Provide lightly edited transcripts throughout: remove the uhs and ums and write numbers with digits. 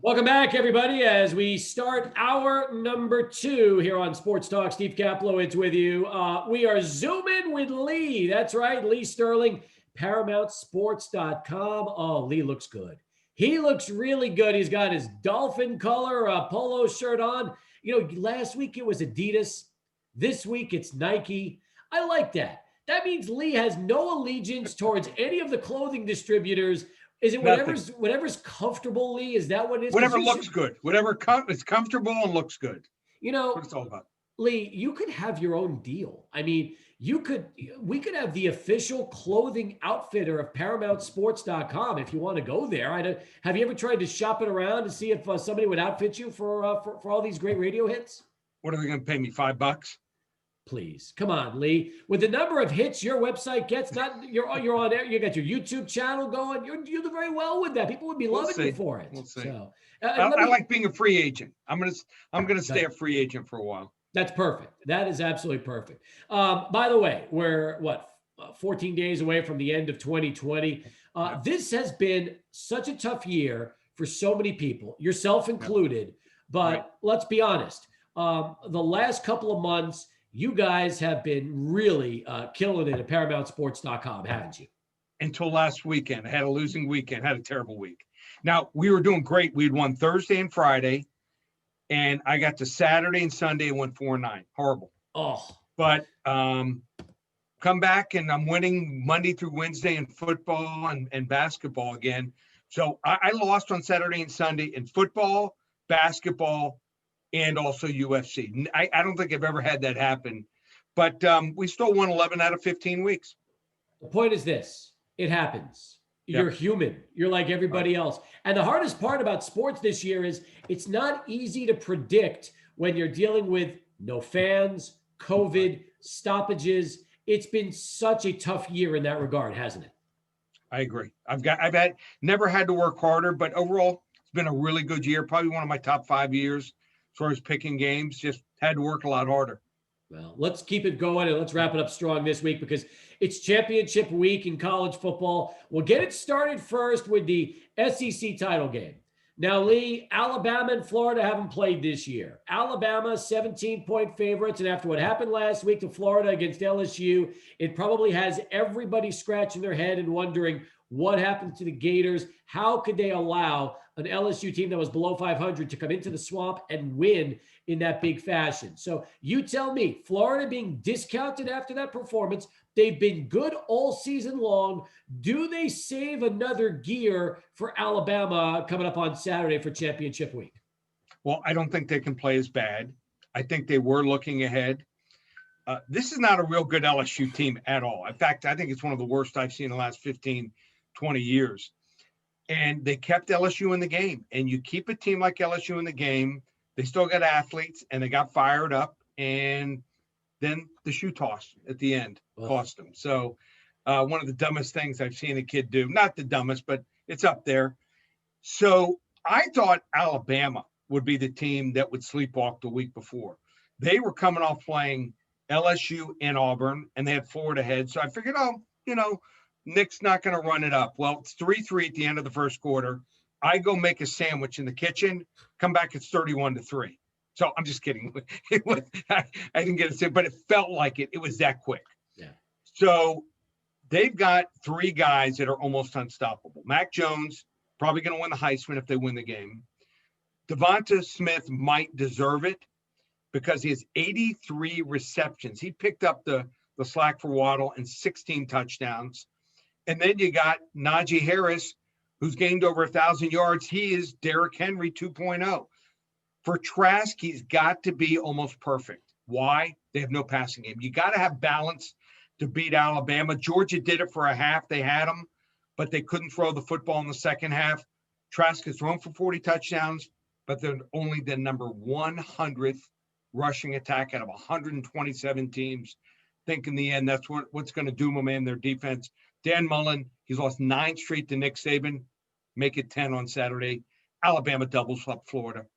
Welcome back, everybody, as we start hour number 2 here on Sports Talk. Steve Kaplowitz with you. We are Zooming with Lee. That's right, Lee Sterling, ParamountSports.com. Oh, Lee looks good. He looks really good. He's got his dolphin color polo shirt on. You know, last week it was Adidas. This week it's Nike. I like that. That means Lee has no allegiance towards any of the clothing distributors. Is it whatever's comfortable, Lee? Is that what it is? Whatever looks good. Whatever is comfortable and looks good. You know, what it's all about. Lee, you could have your own deal. I mean, we could have the official clothing outfitter of ParamountSports.com if you want to go there. Have you ever tried to shop it around to see if somebody would outfit you for all these great radio hits? What are they going to pay me? $5? Please, come on, Lee. With the number of hits your website gets, you're on there. You got your YouTube channel going. You do very well with that. People would be loving you for it. We'll see. So, I like being a free agent. I'm gonna stay a free agent for a while. That's perfect. That is absolutely perfect. By the way, we're 14 days away from the end of 2020. This has been such a tough year for so many people, yourself included. But let's be honest. The last couple of months, you guys have been really killing it at ParamountSports.com, haven't you? Until last weekend. I had a losing weekend, had a terrible week. Now, we were doing great. We had won Thursday and Friday, and I got to Saturday and Sunday and went 4-9. Horrible. Oh. But come back, and I'm winning Monday through Wednesday in football and basketball again. So I lost on Saturday and Sunday in football, basketball, and also UFC. I don't think I've ever had that happen. But we still won 11 out of 15 weeks. The point is this. It happens. You're human. You're like everybody else. And the hardest part about sports this year is it's not easy to predict when you're dealing with no fans, COVID, stoppages. It's been such a tough year in that regard, hasn't it? I agree. I've never had to work harder, but overall, it's been a really good year. Probably one of my top 5 years as far as picking games. Just had to work a lot harder. Well, let's keep it going and let's wrap it up strong this week because it's championship week in college football. We'll get it started first with the SEC title game. Now, Lee, Alabama and Florida haven't played this year. Alabama, 17-point favorites, and after what happened last week to Florida against LSU, it probably has everybody scratching their head and wondering what happened to the Gators. How could they allow an LSU team that was below 500 to come into the swamp and win in that big fashion? So you tell me, Florida being discounted after that performance, they've been good all season long. Do they save another gear for Alabama coming up on Saturday for championship week? Well, I don't think they can play as bad. I think they were looking ahead. This is not a real good LSU team at all. In fact, I think it's one of the worst I've seen in the last 15, 20 years. And they kept LSU in the game. And you keep a team like LSU in the game, they still got athletes, and they got fired up. And then the shoe toss at the end cost them. So one of the dumbest things I've seen a kid do. Not the dumbest, but it's up there. So I thought Alabama would be the team that would sleepwalk the week before. They were coming off playing LSU and Auburn, and they had Florida ahead. So I figured, Nick's not going to run it up. Well, it's 3-3 at the end of the first quarter. I go make a sandwich in the kitchen, come back, it's 31-3. So I'm just kidding. I didn't get it, but it felt like it. It was that quick. Yeah. So they've got 3 guys that are almost unstoppable. Mac Jones, probably going to win the Heisman if they win the game. Devonta Smith might deserve it because he has 83 receptions. He picked up the slack for Waddle and 16 touchdowns. And then you got Najee Harris, who's gained over 1,000 yards. He is Derrick Henry 2.0. For Trask, he's got to be almost perfect. Why? They have no passing game. You got to have balance to beat Alabama. Georgia did it for a half. They had them, but they couldn't throw the football in the second half. Trask has thrown for 40 touchdowns, but they're only the number 100th rushing attack out of 127 teams. I think in the end, that's what's going to doom them in their defense. Dan Mullen, he's lost 9 straight to Nick Saban. Make it 10 on Saturday. Alabama doubles up Florida,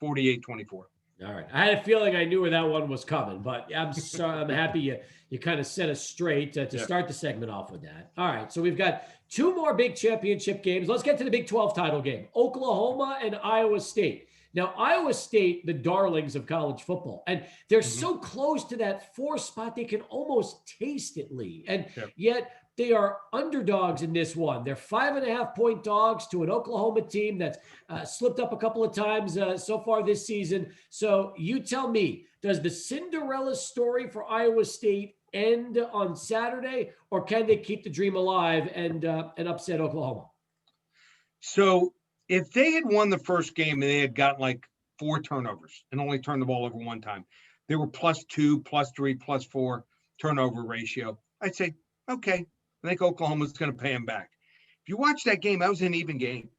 48-24. All right. I had a feeling I knew where that one was coming, but I'm sorry. I'm happy you kind of set us straight to start the segment off with that. All right. So we've got two more big championship games. Let's get to the Big 12 title game. Oklahoma and Iowa State. Now, Iowa State, the darlings of college football, and they're so close to that 4 spot, they can almost taste it, Lee. And yet they are underdogs in this one. They're 5.5-point dogs to an Oklahoma team that's slipped up a couple of times so far this season. So you tell me, does the Cinderella story for Iowa State end on Saturday, or can they keep the dream alive and upset Oklahoma? So if they had won the first game and they had gotten like 4 turnovers and only turned the ball over one time, they were +2, +3, +4 turnover ratio, I'd say, okay, I think Oklahoma's going to pay them back. If you watch that game, that was an even game.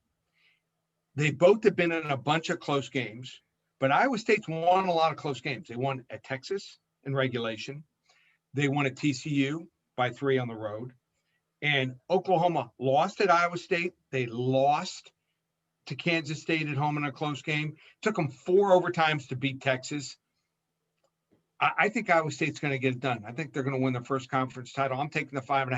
They both have been in a bunch of close games, but Iowa State's won a lot of close games. They won at Texas in regulation. They won at TCU by 3 on the road. And Oklahoma lost at Iowa State. They lost to Kansas State at home in a close game. Took them 4 overtimes to beat Texas. I think Iowa State's going to get it done. I think they're going to win the first conference title. I'm taking the 5.5.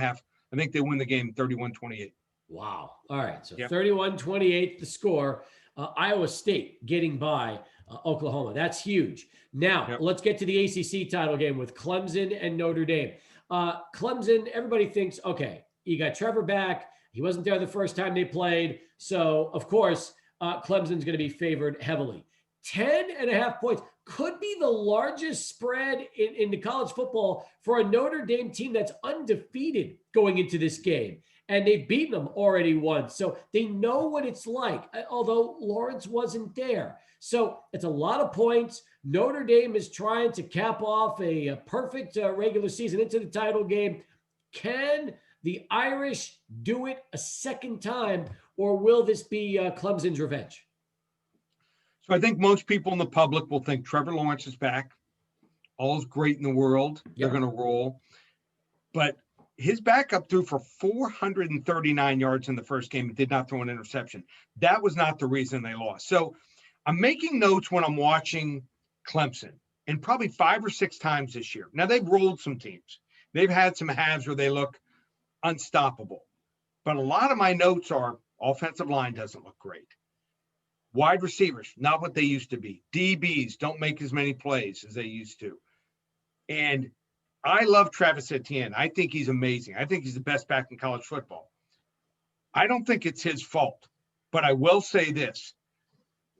I think they win the game 31-28. Wow. All right. So 31-28, the score. Iowa State getting by Oklahoma. That's huge. Now, let's get to the ACC title game with Clemson and Notre Dame. Clemson, everybody thinks, okay, you got Trevor back. He wasn't there the first time they played. So, of course, Clemson's going to be favored heavily. 10.5 points could be the largest spread in the college football for a Notre Dame team that's undefeated going into this game. And they've beaten them already once. So they know what it's like, although Lawrence wasn't there. So it's a lot of points. Notre Dame is trying to cap off a perfect regular season into the title game. Can the Irish do it a second time, or will this be Clemson's revenge? So I think most people in the public will think Trevor Lawrence is back. All's great in the world. They're going to roll. But his backup threw for 439 yards in the first game and did not throw an interception. That was not the reason they lost. So I'm making notes when I'm watching Clemson, and probably 5 or 6 times this year. Now, they've rolled some teams. They've had some halves where they look unstoppable. But a lot of my notes are offensive line doesn't look great. Wide receivers, not what they used to be. DBs don't make as many plays as they used to. And I love Travis Etienne. I think he's amazing. I think he's the best back in college football. I don't think it's his fault, but I will say this.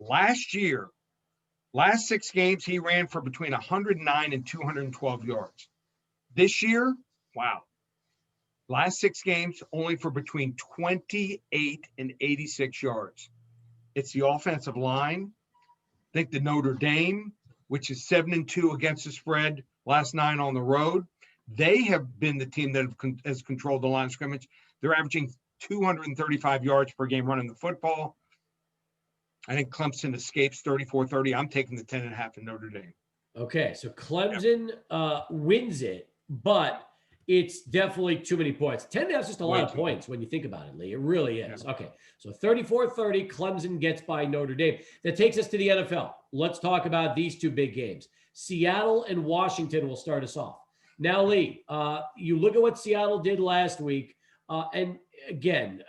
Last year, last 6 games, he ran for between 109 and 212 yards. This year, wow. Last 6 games, only for between 28 and 86 yards. It's the offensive line. I think the Notre Dame, which is 7-2 against the spread, last 9 on the road, they have been the team that has controlled the line of scrimmage. They're averaging 235 yards per game running the football. I think Clemson escapes 34-30. I'm taking the 10.5 in Notre Dame. Okay, so Clemson wins it, but it's definitely too many points. 10.5 is just a lot of points when you think about it, Lee. It really is. Yeah. Okay, so 34-30, Clemson gets by Notre Dame. That takes us to the NFL. Let's talk about these 2 big games. Seattle and Washington will start us off. Now, Lee, you look at what Seattle did last week, and again,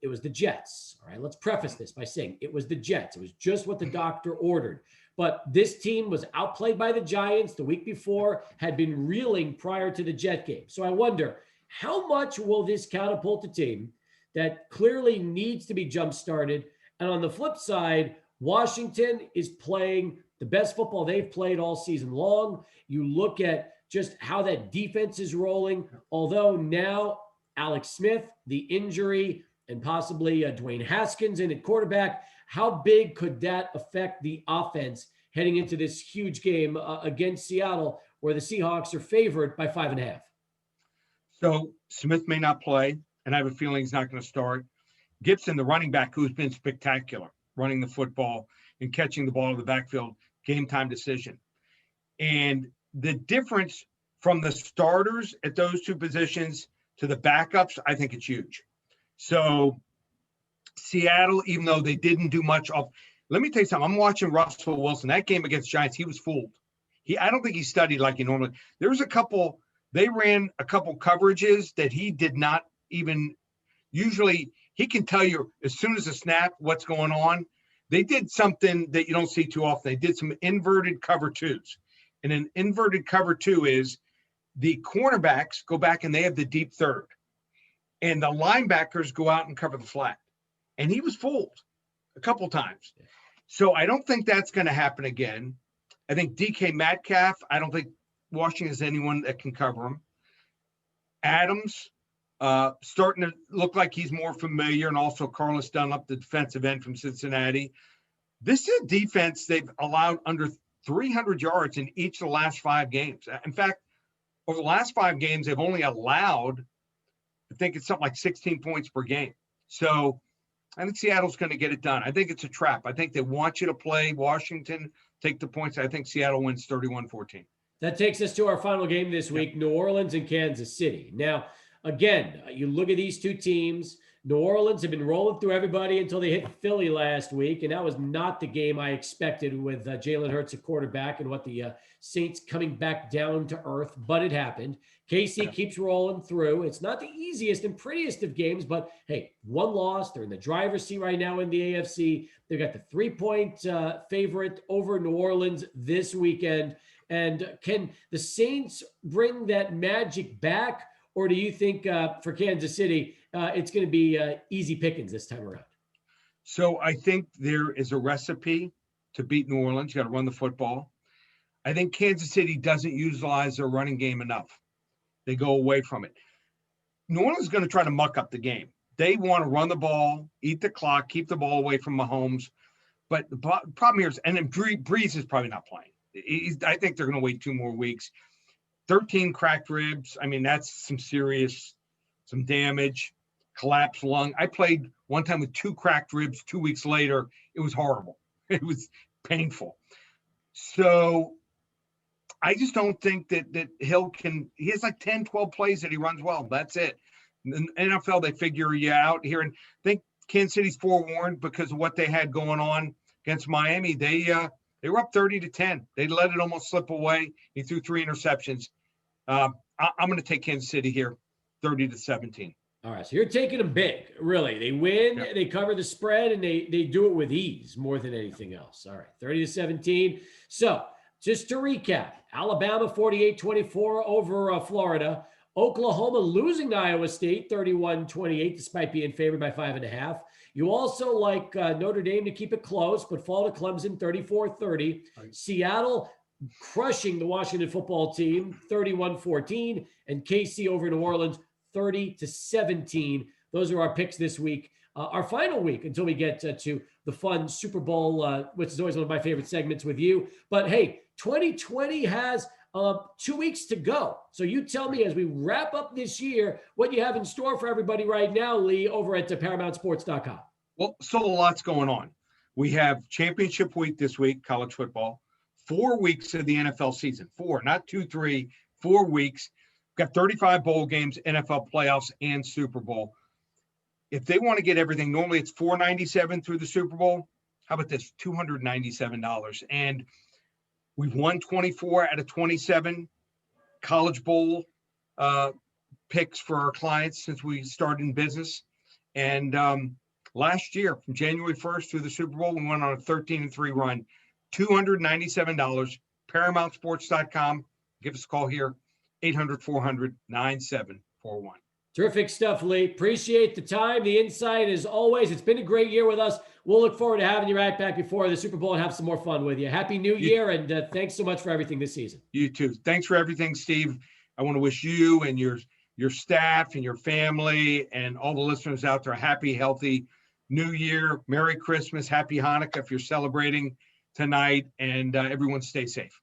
it was the Jets. All right, let's preface this by saying it was the Jets. It was just what the doctor ordered. But this team was outplayed by the Giants the week before, had been reeling prior to the Jet game. So I wonder, how much will this catapult a team that clearly needs to be jump-started? And on the flip side, Washington is playing the best football they've played all season long. You look at just how that defense is rolling, although now Alex Smith, the injury, and possibly Dwayne Haskins in at quarterback, how big could that affect the offense heading into this huge game against Seattle, where the Seahawks are favored by 5.5? So Smith may not play, and I have a feeling he's not going to start. Gibson, the running back, who's been spectacular running the football and catching the ball in the backfield, game time decision. And the difference from the starters at those 2 positions to the backups, I think it's huge. So Seattle, even though they didn't do much off, let me tell you something. I'm watching Russell Wilson. That game against Giants, he was fooled. I don't think he studied like he normally. There was they ran a couple coverages that he did not even. Usually, he can tell you as soon as a snap what's going on. They did something that you don't see too often. They did some inverted cover twos. And an inverted cover two is the cornerbacks go back and they have the deep third. And the linebackers go out and cover the flat. And he was fooled a couple times. So I don't think that's going to happen again. I think DK Metcalf, I don't think Washington has anyone that can cover him. Adams, starting to look like he's more familiar, and also Carlos Dunlap, the defensive end from Cincinnati. This is a defense they've allowed under 300 yards in each of the last 5 games. In fact, over the last 5 games, they've only allowed, I think it's something like 16 points per game. So I think Seattle's going to get it done. I think it's a trap. I think they want you to play Washington, take the points. I think Seattle wins 31-14. That takes us to our final game this week, New Orleans and Kansas City. Now, again, you look at these two teams. New Orleans have been rolling through everybody until they hit Philly last week, and that was not the game I expected with Jalen Hurts at quarterback and what the Saints coming back down to earth, but it happened. KC keeps rolling through. It's not the easiest and prettiest of games, but hey, one loss. They're in the driver's seat right now in the AFC. They've got the 3-point favorite over New Orleans this weekend. And can the Saints bring that magic back? Or do you think for Kansas City, it's going to be easy pickings this time around? So I think there is a recipe to beat New Orleans. You got to run the football. I think Kansas City doesn't utilize their running game enough. They go away from it. New Orleans is going to try to muck up the game. They want to run the ball, eat the clock, keep the ball away from Mahomes. But the problem here is, and then Breeze is probably not playing. I think they're going to wait 2 more weeks. 13 cracked ribs. I mean, that's some damage, collapsed lung. I played one time with 2 cracked ribs 2 weeks later. It was horrible. It was painful. So I just don't think that Hill he has like 10, 12 plays that he runs well. That's it. In the NFL, they figure you out here. And I think Kansas City's forewarned because of what they had going on against Miami. They were up 30-10. They let it almost slip away. He threw 3 interceptions. I'm going to take Kansas City here, 30-17. All right, so you're taking them big, really. They win, they cover the spread, and they do it with ease more than anything else. All right, 30-17. So just to recap, Alabama 48-24 over Florida. Oklahoma losing to Iowa State 31-28 despite being favored by 5.5. You also like Notre Dame to keep it close, but fall to Clemson 34-30. Right. Seattle crushing the Washington football team 31-14, and KC over New Orleans 30-17. Those are our picks this week. Our final week until we get to the fun Super Bowl, which is always one of my favorite segments with you. But hey, 2020 has 2 weeks to go. So you tell me as we wrap up this year, what you have in store for everybody right now, Lee, over at ParamountSports.com. Well, so a lot's going on. We have championship week this week, college football, 4 weeks of the NFL season, 4, not 2, 3, 4 weeks. We've got 35 bowl games, NFL playoffs, and Super Bowl. If they want to get everything, normally it's $497 through the Super Bowl. How about this? $297. And we've won 24 out of 27 college bowl picks for our clients since we started in business. And last year, from January 1st through the Super Bowl, we went on a 13-3 run. $297. ParamountSports.com. Give us a call here, 800-400-9741. Terrific stuff, Lee. Appreciate the time, the insight, as always. It's been a great year with us. We'll look forward to having you right back before the Super Bowl and have some more fun with you. Happy New Year, and thanks so much for everything this season. You too. Thanks for everything, Steve. I want to wish you and your staff and your family and all the listeners out there a happy, healthy New Year. Merry Christmas. Happy Hanukkah if you're celebrating tonight, and everyone stay safe.